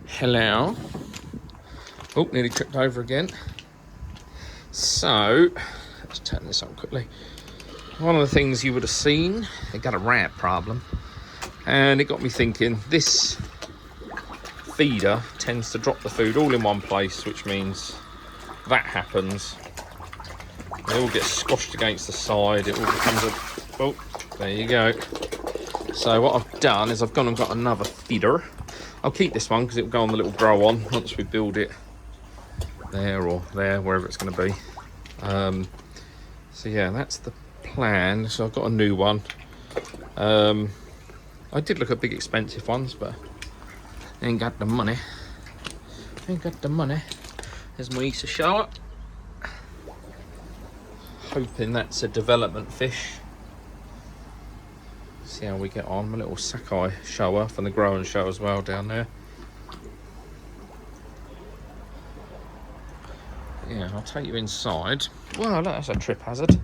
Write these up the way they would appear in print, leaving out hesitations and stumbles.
Hello. Oh, nearly tripped over again. So, let's turn this on quickly. One of the things you would have seen, it got a rat problem. And it got me thinking, this feeder tends to drop the food all in one place, which means that happens. They all get squashed against the side. It all becomes a... Oh, there you go. So what I've done is I've gone and got another feeder. I'll keep this one because it'll go on the little grow on once we build it there or there, wherever it's going to be. So yeah, that's the plan. So I've got a new one. I did look at big expensive ones, but ain't got the money. Ain't got the money. There's my Easter shower. Hoping that's a development fish. See how we get on. My little Sakai shower from the grow and show as well down there. Yeah, I'll take you inside. Well, look, that's a trip hazard.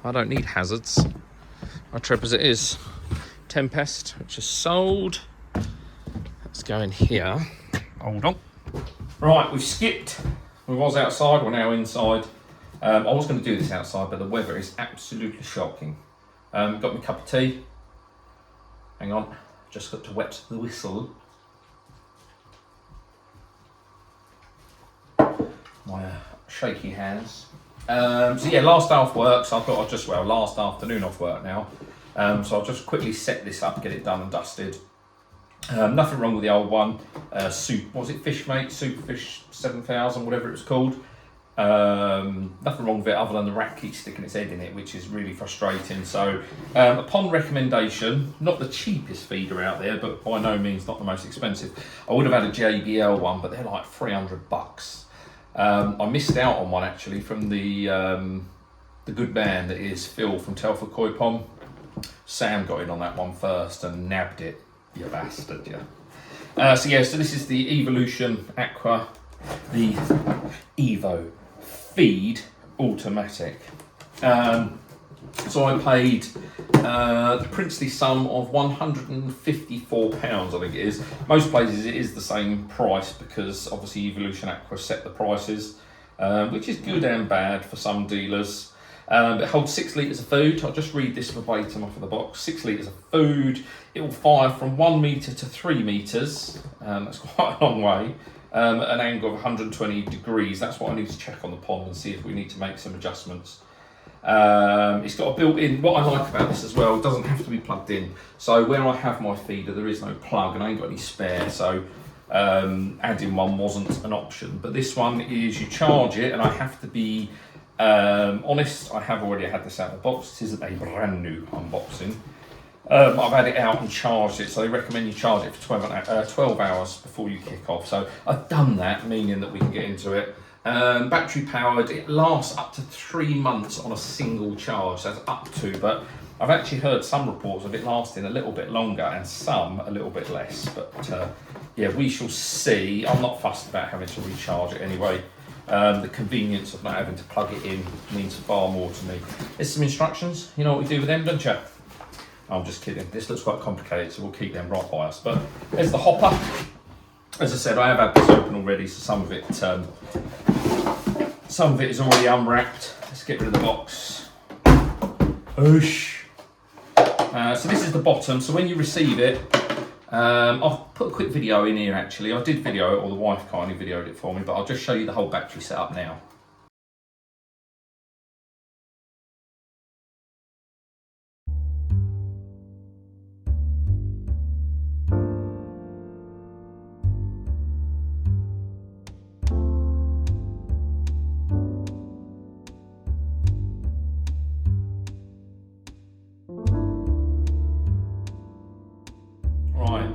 I don't need hazards. I trip as it is. Tempest, which is sold. Let's go in here. Hold on. Right, we've skipped. We was outside, we're now inside. I was going to do this outside, but the weather is absolutely shocking. Got me a cup of tea. Hang on, just got to wet the whistle. My shaky hands. So yeah, last day off work, so I thought I'd just, last afternoon off work now. So I'll just quickly set this up, get it done and dusted. Nothing wrong with the old one. What was it, Fishmate, Superfish 7000, whatever it was called. Nothing wrong with it other than the rat keeps sticking its head in it, which is really frustrating. So upon recommendation, not the cheapest feeder out there, but by no means not the most expensive. I would have had a JBL one, but they're like $300. I missed out on one actually from the good man that is Phil from Telford Koi Pond. Sam got in on that one first and nabbed it, you bastard, yeah. So this is the Evolution Aqua, the Evo Feed Automatic. So I paid the princely sum of £154, I think it is. Most places it is the same price because obviously Evolution Aqua set the prices, which is good and bad for some dealers. It holds 6 litres of food. I'll just read this verbatim off of the box. 6 litres of food. It will fire from 1 metre to 3 metres. That's quite a long way. At an angle of 120 degrees. That's what I need to check on the pond and see if we need to make some adjustments. It's got a built-in, what I like about this as well, it doesn't have to be plugged in. So where I have my feeder, there is no plug and I ain't got any spare, so adding one wasn't an option. But this one is, you charge it, and I have to be honest, I have already had this out of the box. This isn't a brand new unboxing. I've had it out and charged it, so they recommend you charge it for 12 hours before you kick off. So I've done that, meaning that we can get into it. Battery powered, it lasts up to 3 months on a single charge. That's up to, but I've actually heard some reports of it lasting a little bit longer and some a little bit less. But yeah, we shall see. I'm not fussed about having to recharge it anyway. The convenience of not having to plug it in means far more to me. There's some instructions. You know what we do with them, don't you? I'm just kidding. This looks quite complicated, so we'll keep them right by us. But there's the hopper. As I said, I have had this open already, so some of it is already unwrapped. Let's get rid of the box. Oosh. So this is the bottom. So when you receive it, I'll put a quick video in here actually. I did video it, or the wife kindly videoed it for me, but I'll just show you the whole battery setup now.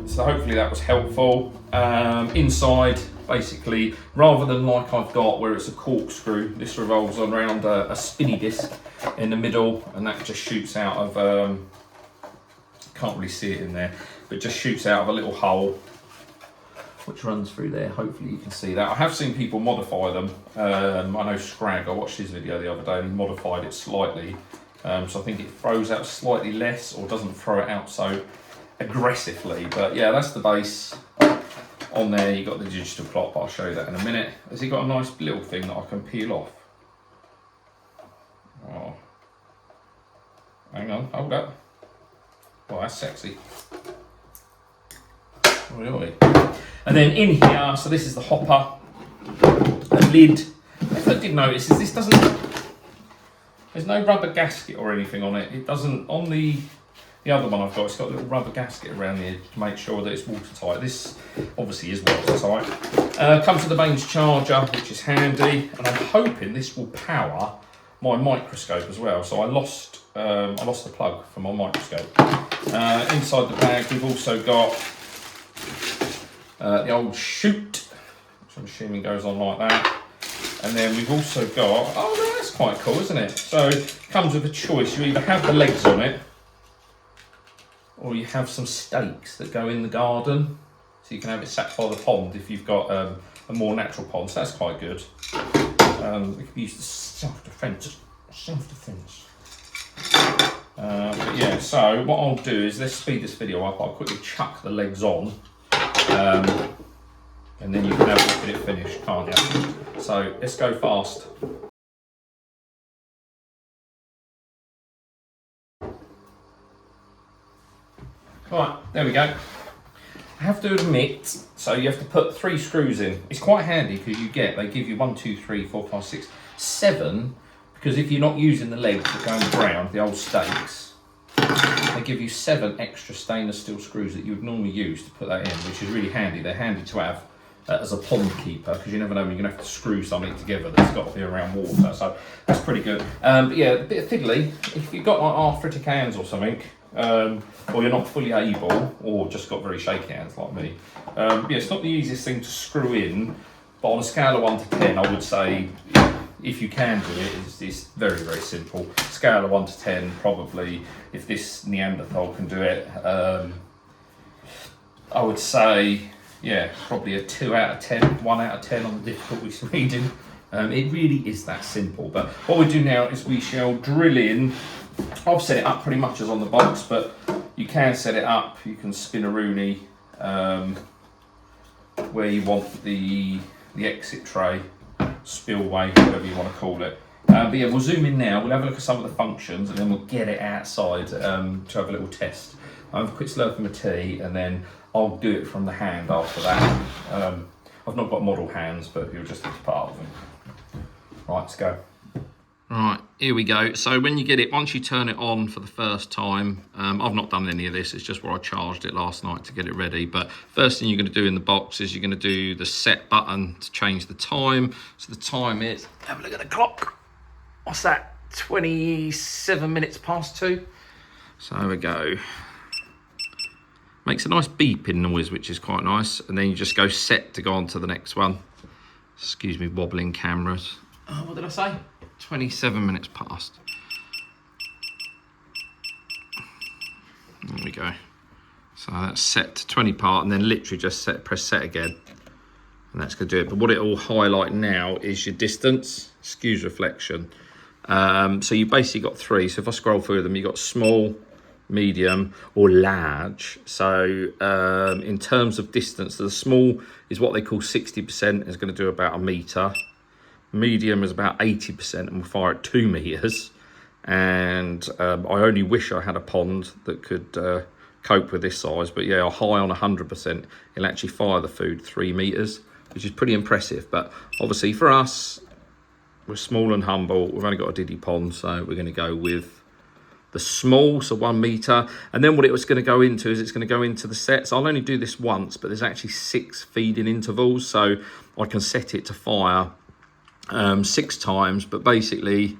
So hopefully that was helpful. Inside, basically, rather than like I've got where it's a corkscrew, this revolves around a spinny disc in the middle, and that just shoots out of, can't really see it in there, but just shoots out of a little hole which runs through there. Hopefully you can see that. I have seen people modify them. I know Scrag, I watched his video the other day and he modified it slightly. So I think it throws out slightly less or doesn't throw it out so aggressively. But yeah, that's the base. on there you've got the digital clock, but I'll show you that in a minute. Has he got a nice little thing that I can peel off? Oh. Hang on, hold up. Oh, that's sexy. Really? And then in here, so this is the hopper, the lid. If I did notice, is this doesn't, there's no rubber gasket or anything on it. It doesn't, on the other one I've got, it's got a little rubber gasket around the edge to make sure that it's watertight. This obviously is watertight. Comes with the mains charger, which is handy, and I'm hoping this will power my microscope as well. So I lost the plug for my microscope. Inside the bag we've also got the old chute, which I'm assuming goes on like that. And then we've also got, oh that's quite cool, isn't it? So it comes with a choice. You either have the legs on it, or you have some stakes that go in the garden. So you can have it sat by the pond if you've got a more natural pond, so that's quite good. It can be used as self-defense. But yeah, so what I'll do is, let's speed this video up. I'll quickly chuck the legs on, and then you can have a look at it finished, can't you? So let's go fast. Right, there we go. I have to admit, so you have to put 3 screws in. It's quite handy because they give you 1, 2, 3, 4, 5, 6, 7, because if you're not using the legs that go in the ground, the old stakes, they give you 7 extra stainless steel screws that you would normally use to put that in, which is really handy. They're handy to have as a pond keeper, because you never know when you're going to have to screw something together that's got to be around water, so that's pretty good. But yeah, a bit of fiddly. If you've got like arthritic hands or something, or you're not fully able, or just got very shaky hands like me, yeah, it's not the easiest thing to screw in, but on a scale of 1 to 10, I would say if you can do it, it's very, very simple. Scale of 1 to 10, probably, if this Neanderthal can do it, I would say, yeah, probably a 2 out of 10, 1 out of 10 on the difficulty reading. It really is that simple. But what we do now is we shall drill in. I've set it up pretty much as on the box, but you can set it up. You can spin a Rooney where you want the exit tray, spillway, whatever you want to call it. But yeah, we'll zoom in now. We'll have a look at some of the functions, and then we'll get it outside to have a little test. I'll have a quick slurp of my tea, and then I'll do it from the hand after that. I've not got model hands, but you'll just have to part of them. Right, let's go. Right, here we go. So when you get it, once you turn it on for the first time, I've not done any of this, it's just where I charged it last night to get it ready. But first thing you're going to do in the box is you're going to do the set button to change the time. So the time is, have a look at the clock. What's that? 27 minutes past 2. So there we go. Makes a nice beeping noise, which is quite nice. And then you just go set to go on to the next one. Excuse me, wobbling cameras. What did I say? 27 minutes past. There we go. So that's set to 20 part, and then literally just press set again. And that's going to do it. But what it will highlight now is your distance, skews reflection. So you basically got 3. So if I scroll through them, you've got small, medium, or large. So in terms of distance, the small is what they call 60%, is going to do about 1 metre. Medium is about 80% and will fire at 2 meters. And I only wish I had a pond that could cope with this size. But yeah, high on 100%, it'll actually fire the food 3 meters, which is pretty impressive. But obviously for us, we're small and humble. We've only got a diddy pond, so we're going to go with the small, so 1 meter. And then what it was going to go into is it's going to go into the sets. I'll only do this once, but there's actually 6 feeding intervals, so I can set it to fire 6 times. But basically,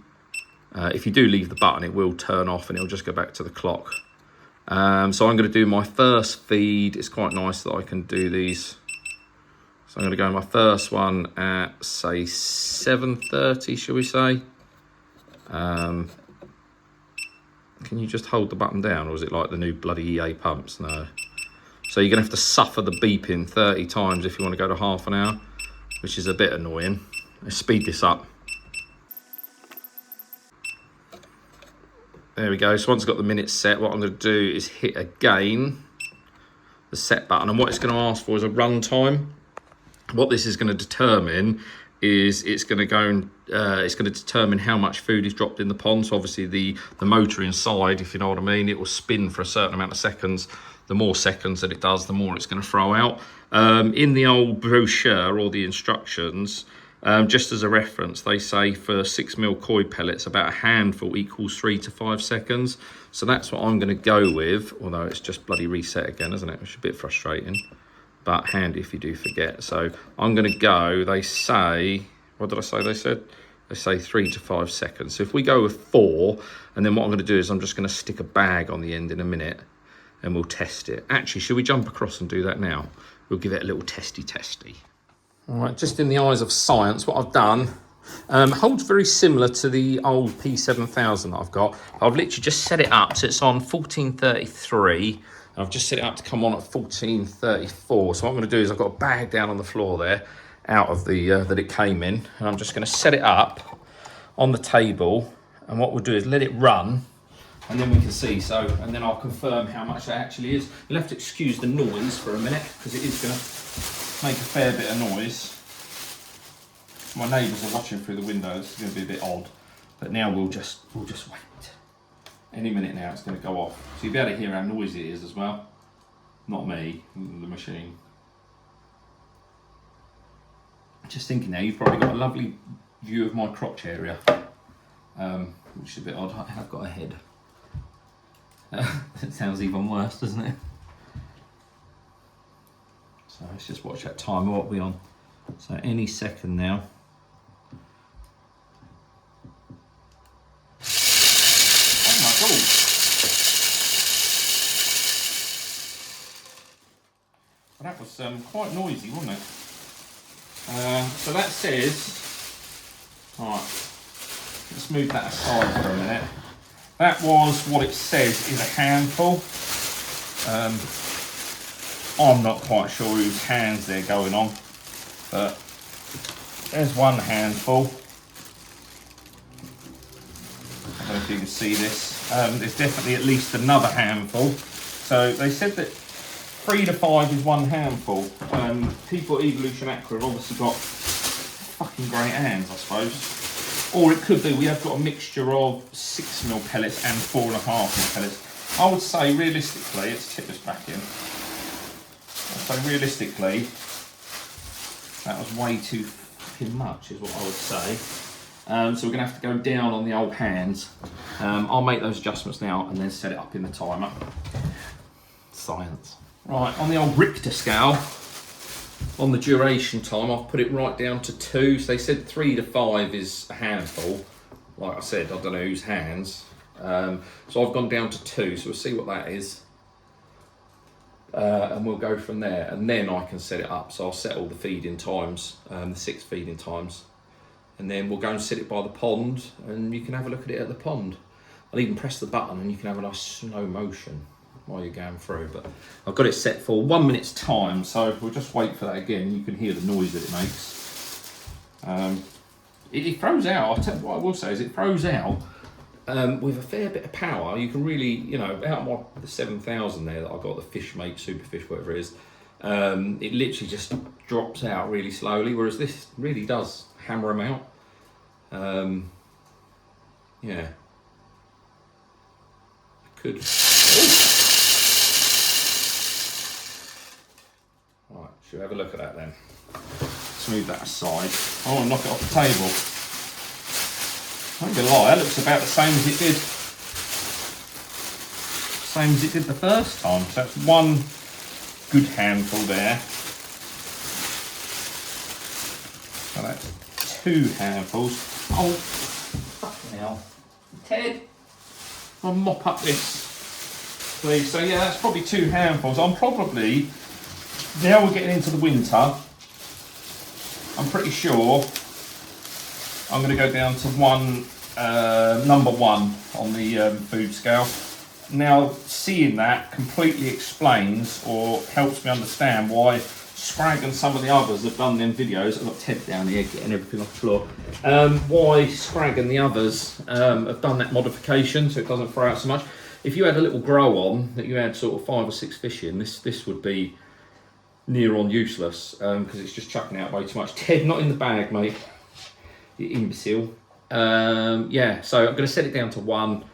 if you do leave the button, it will turn off and it'll just go back to the clock. So I'm going to do my first feed. It's quite nice that I can do these. So I'm going to go my first one at, say, 7:30, shall we say? Can you just hold the button down, or is it like the new bloody EA pumps? No. So you're going to have to suffer the beeping 30 times if you want to go to half an hour, which is a bit annoying. Let's speed this up. There we go. So once I've got the minutes set, what I'm going to do is hit again. the set button. And what it's going to ask for is a run time. What this is going to determine is it's going to go and it's going to determine how much food is dropped in the pond. So obviously the motor inside, if you know what I mean, it will spin for a certain amount of seconds. The more seconds that it does, the more it's going to throw out. In the old brochure or the instructions, just as a reference, they say for 6mm koi pellets, about a handful equals 3 to 5 seconds. So that's what I'm going to go with, although it's just bloody reset again, isn't it? Which is a bit frustrating, but handy if you do forget. So I'm going to go, they say, what did I say they said? They say 3 to 5 seconds. So if we go with 4, and then what I'm going to do is I'm just going to stick a bag on the end in a minute, and we'll test it. Actually, should we jump across and do that now? We'll give it a little testy. All right, just in the eyes of science, what I've done holds very similar to the old P7000 that I've got. I've literally just set it up, so it's on 1433, and I've just set it up to come on at 1434. So what I'm going to do is I've got a bag down on the floor there, out of the that it came in, and I'm just going to set it up on the table, and what we'll do is let it run, and then we can see. So, and then I'll confirm how much that actually is. You'll have to excuse the noise for a minute, because it is going to make a fair bit of noise. My neighbours are watching through the window. This is going to be a bit odd, but now we'll just wait. Any minute now, it's going to go off. So you'll be able to hear how noisy it is as well. Not me, the machine. Just thinking now, you've probably got a lovely view of my crotch area, which is a bit odd. I have got a head. It sounds even worse, doesn't it? So let's just watch that timer. What are we on? So any second now. Oh my God! Well, that was quite noisy, wasn't it? So that says, all right, let's move that aside for a minute. That was what it says is a handful. I'm not quite sure whose hands they're going on, but there's one handful. I don't know if you can see this. There's definitely at least another handful. So they said that 3 to 5 is one handful. People at Evolution Aqua have obviously got fucking great hands, I suppose. Or it could be we have got a mixture of 6mm pellets and 4.5mm pellets. I would say realistically, let's tip this back in. So realistically, that was way too fucking much, is what I would say. So we're going to have to go down on the old hands. I'll make those adjustments now and then set it up in the timer. Science. Right, on the old Richter scale, on the duration time, I've put it right down to 2. So they said 3 to 5 is a handful. Like I said, I don't know whose hands. So I've gone down to 2, so we'll see what that is. And we'll go from there, and then I can set it up. So I'll set all the feeding times, the 6 feeding times, and then we'll go and sit it by the pond, and you can have a look at it at the pond. I'll even press the button and you can have a nice slow motion while you're going through. But I've got it set for 1 minute's time, so we'll just wait for that again. You can hear the noise that it makes. It throws out, I'll tell you what I will say is it throws out with a fair bit of power. You can really, you know, out of the 7000 there that I got, the Fishmate Superfish, whatever it is, it literally just drops out really slowly, whereas this really does hammer them out. Yeah. Could. Right, should we have a look at that then? Smooth that aside. I want to knock it off the table. I ain't gonna lie, that looks about the same as it did. Same as it did the first time. So that's one good handful there. So that's 2 handfuls. Oh, fucking hell. Ted, I'll mop up this, please. So yeah, that's probably 2 handfuls. I'm probably, now we're getting into the winter, I'm pretty sure I'm going to go down to number 1 on the food scale. Now, seeing that completely explains or helps me understand why Scrag and some of the others have done them videos. I've got Ted down here getting everything off the floor. Why Scrag and the others have done that modification so it doesn't throw out so much. if you had a little grow on that you had sort of 5 or 6 fish in, this would be near on useless because it's just chucking out way too much. Ted, not in the bag, mate. You imbecile. Yeah, so I'm going to set it down to 1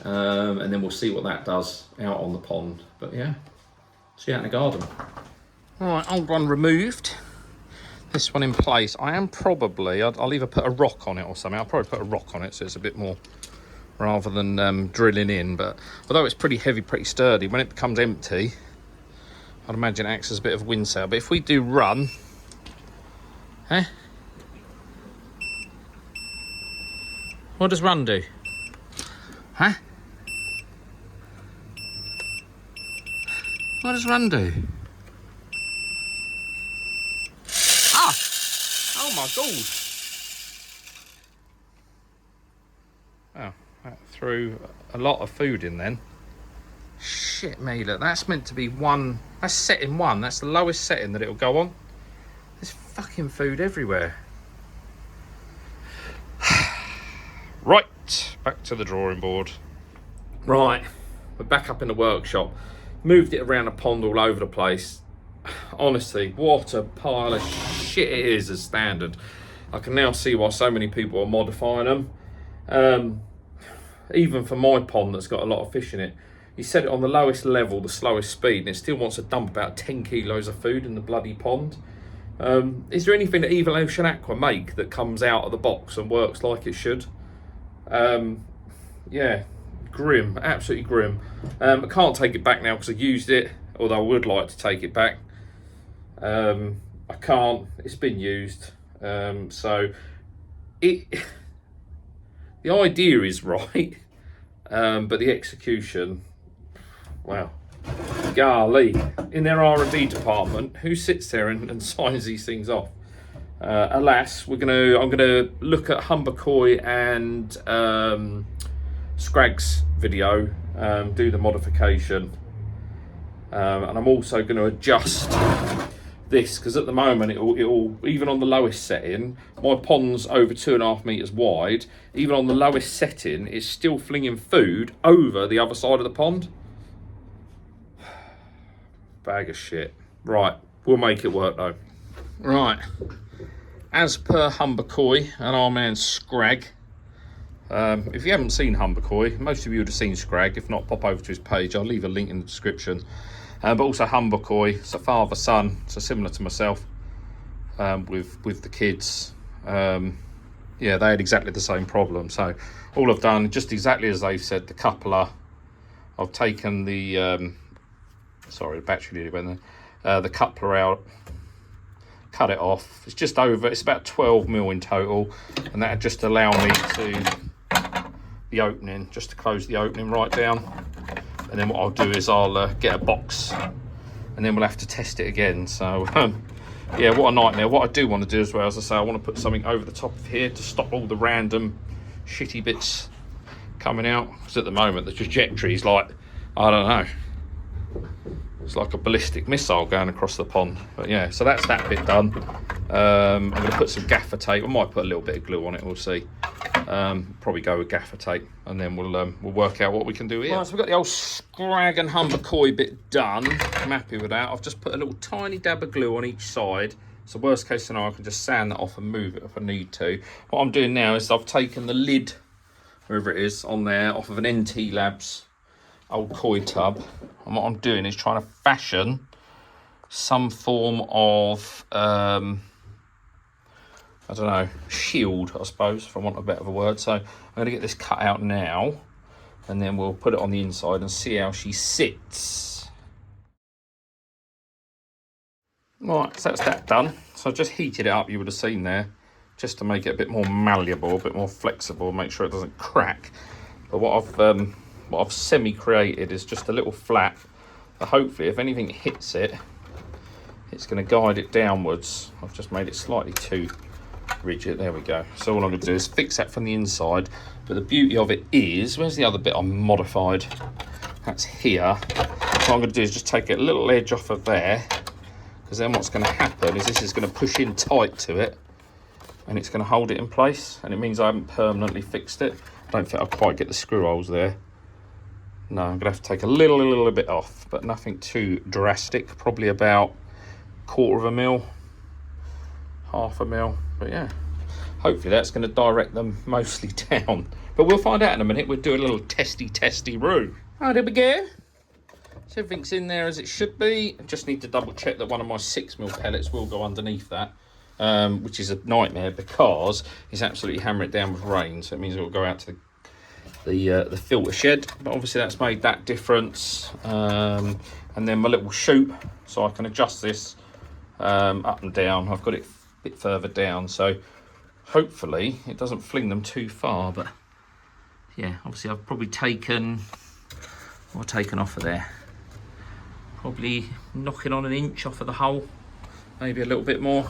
and then we'll see what that does out on the pond. But yeah, see you out in the garden. Alright, old one removed. This one in place. I am probably, I'll either put a rock on it or something. I'll probably put a rock on it so it's a bit more, rather than drilling in. But although it's pretty heavy, pretty sturdy, when it becomes empty, I'd imagine it acts as a bit of a wind sail. But if we do run, what does run do? What does run do? Oh my god! Oh, that threw a lot of food in then. Shit me, look, that's meant to be 1, that's setting 1, that's the lowest setting that it'll go on. There's fucking food everywhere. Right, back to the drawing board. Right, we're back up in the workshop. Moved it around the pond all over the place. Honestly, what a pile of shit it is as standard. I can now see why so many people are modifying them. Even for my pond that's got a lot of fish in it, you set it on the lowest level, the slowest speed, and it still wants to dump about 10 kilos of food in the bloody pond. Is there anything that Evolution Aqua make that comes out of the box and works like it should? Yeah, grim, absolutely grim. I can't take it back now because I used it, although I would like to take it back. I can't, it's been used. So the idea is right, but the execution, wow, golly. In their R&D department, who sits there and signs these things off? Alas, I'm gonna look at Humber Koi and Scrag's video, do the modification, and I'm also going to adjust this because at the moment it'll even on the lowest setting, my pond's over 2.5 meters wide. Even on the lowest setting, it's still flinging food over the other side of the pond. Bag of shit. Right, we'll make it work though. Right, as per Humber Koi and our man Scrag. If you haven't seen Humber Koi, most of you would have seen Scrag. If not, pop over to his page. I'll leave a link in the description. But also Humber Koi, it's a father-son, so similar to myself, with the kids. Yeah, they had exactly the same problem. So all I've done, just exactly as they've said, the coupler, I've taken the, sorry, the battery nearly went there, the coupler out, cut it off. It's just over, it's about 12 mil in total, and that'll just allow me to, the opening, just to close the opening right down. And then what I'll do is I'll get a box and then we'll have to test it again. So yeah, what a nightmare. What I do want to do as well, as I say, I want to put something over the top of here to stop all the random shitty bits coming out, because at the moment the trajectory is like, I don't know, it's like a ballistic missile going across the pond. But yeah, so that's that bit done. I'm going to put some gaffer tape. I might put a little bit of glue on it, we'll see. Probably go with gaffer tape, and then we'll work out what we can do here. Right, so we've got the old Scrag and Humber Koi bit done. I'm happy with that. I've just put a little tiny dab of glue on each side. So worst case scenario, I can just sand that off and move it if I need to. What I'm doing now is I've taken the lid, wherever it is, on there, off of an NT Labs old koi tub. And what I'm doing is trying to fashion some form of, I don't know, shield, I suppose, for want of a better of a word. So I'm going to get this cut out now, and then we'll put it on the inside and see how she sits. Right, so that's that done. So I just heated it up, you would have seen there, just to make it a bit more malleable, a bit more flexible, make sure it doesn't crack. But what I've semi-created is just a little flap, but hopefully if anything hits it, it's going to guide it downwards. I've just made it slightly too rigid. There we go. So all I'm going to do is fix that from the inside. But the beauty of it is, where's the other bit I modified? That's here. So what I'm going to do is just take a little edge off of there, because then what's going to happen is this is going to push in tight to it, and it's going to hold it in place, and it means I haven't permanently fixed it. I don't think I'll quite get the screw holes there. No, I'm gonna have to take a little bit off, but nothing too drastic. Probably about 1/4 mil, 1/2 mil. But yeah, hopefully that's going to direct them mostly down. But we'll find out in a minute. We'll do a little testy-roo. Oh, there we go. So everything's in there as it should be. I just need to double check that one of my 6mm pellets will go underneath that, which is a nightmare because it's absolutely hammering it down with rain. So it means it will go out to the filter shed. But obviously that's made that difference. And then my little chute, so I can adjust this up and down. I've got it a bit further down, so hopefully it doesn't fling them too far. But yeah, obviously I've probably taken off of there. Probably knocking on an inch off of the hole, maybe a little bit more.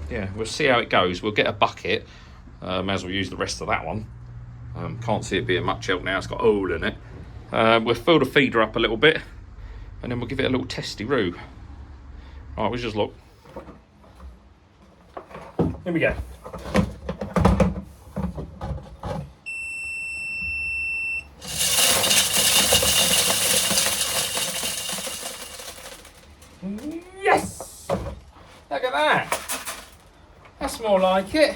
Yeah, we'll see how it goes. We'll get a bucket as we use the rest of that one. Can't see it being much help now, it's got oil in it. We'll fill the feeder up a little bit and then we'll give it a little testy-roo. All right, we'll just look. Here we go. Yes! Look at that. That's more like it.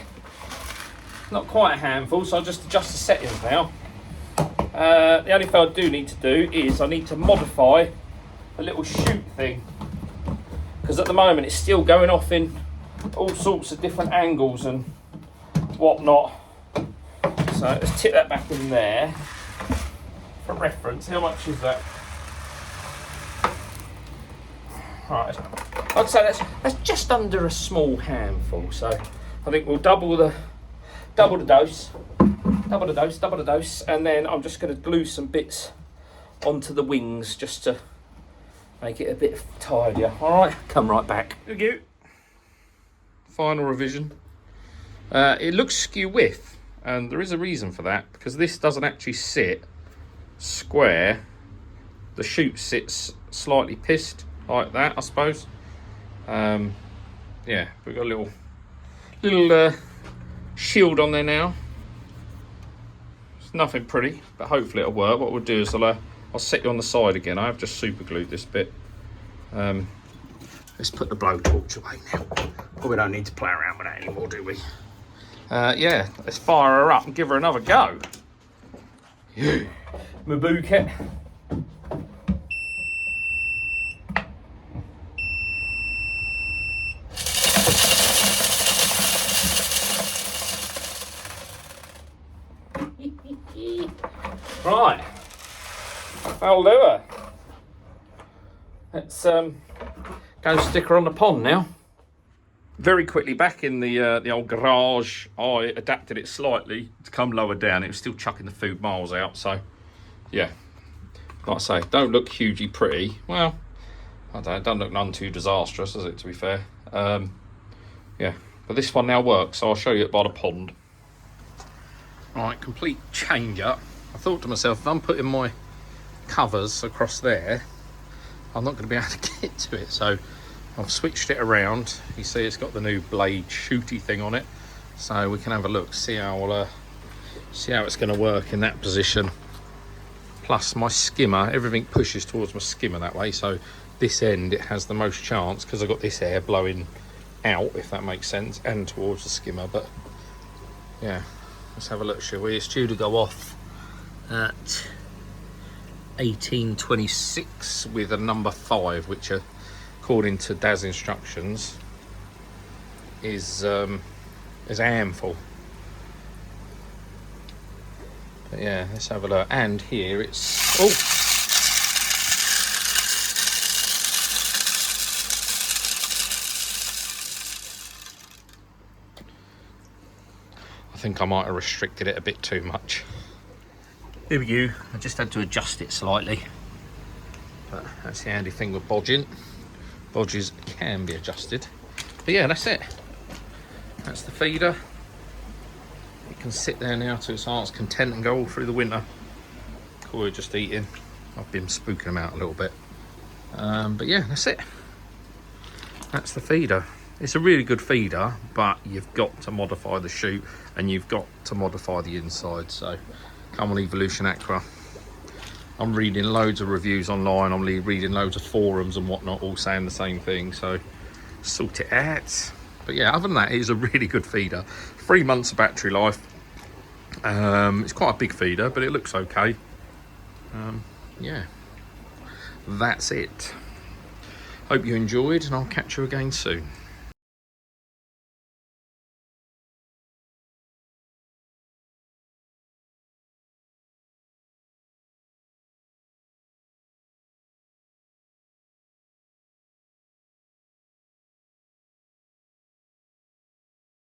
Not quite a handful, so I'll just adjust the settings now. The only thing I do need to do is I need to modify a little chute thing, because at the moment it's still going off in all sorts of different angles and whatnot. So let's tip that back in there for reference. How much is that? Right, like I say, that's just under a small handful. So I think we'll double the dose, and then I'm just going to glue some bits onto the wings just to make it a bit tidier. All right, come right back. Here we go. Final revision. It looks skew width, and there is a reason for that, because this doesn't actually sit square. The chute sits slightly pissed like that, I suppose. Yeah, we've got a little shield on there now. It's nothing pretty, but hopefully it'll work. What we'll do is I'll set you on the side again. I have just super glued this bit. Let's put the blowtorch away now. Well, we don't need to play around with that anymore, do we? Yeah, let's fire her up and give her another go. Mabuket. Right, I'll do her. Let's go stick her on the pond now. Very quickly, back in the old garage, I adapted it slightly to come lower down. It was still chucking the food miles out, so yeah. Like I say, don't look hugely pretty. Well, I don't, it doesn't look none too disastrous, does it, to be fair? Yeah, but this one now works, so I'll show you it by the pond. Right, complete change up. I thought to myself, if I'm putting my covers across there, I'm not going to be able to get to it. So I've switched it around. You see it's got the new blade shooty thing on it. So we can have a look, see how it's going to work in that position. Plus my skimmer, everything pushes towards my skimmer that way. So this end, it has the most chance, because I've got this air blowing out, if that makes sense, and towards the skimmer. But yeah, let's have a look, shall we? It's due to go off at 18:26 with a number 5, which according to Daz's instructions is a handful. But yeah, let's have a look. And here it's I think I might have restricted it a bit too much. Here we go. I just had to adjust it slightly. But that's the handy thing with bodging. Bodges can be adjusted. But yeah, that's it. That's the feeder. It can sit there now to its heart's content and go all through the winter. We're just eating. I've been spooking them out a little bit. But yeah, that's it. That's the feeder. It's a really good feeder, but you've got to modify the chute and you've got to modify the inside. So come on, Evolution Aqua. I'm reading loads of reviews online. I'm reading loads of forums and whatnot, all saying the same thing. So sort it out. But yeah, other than that, it is a really good feeder. 3 months of battery life. It's quite a big feeder, but it looks okay. Yeah, that's it. Hope you enjoyed, and I'll catch you again soon.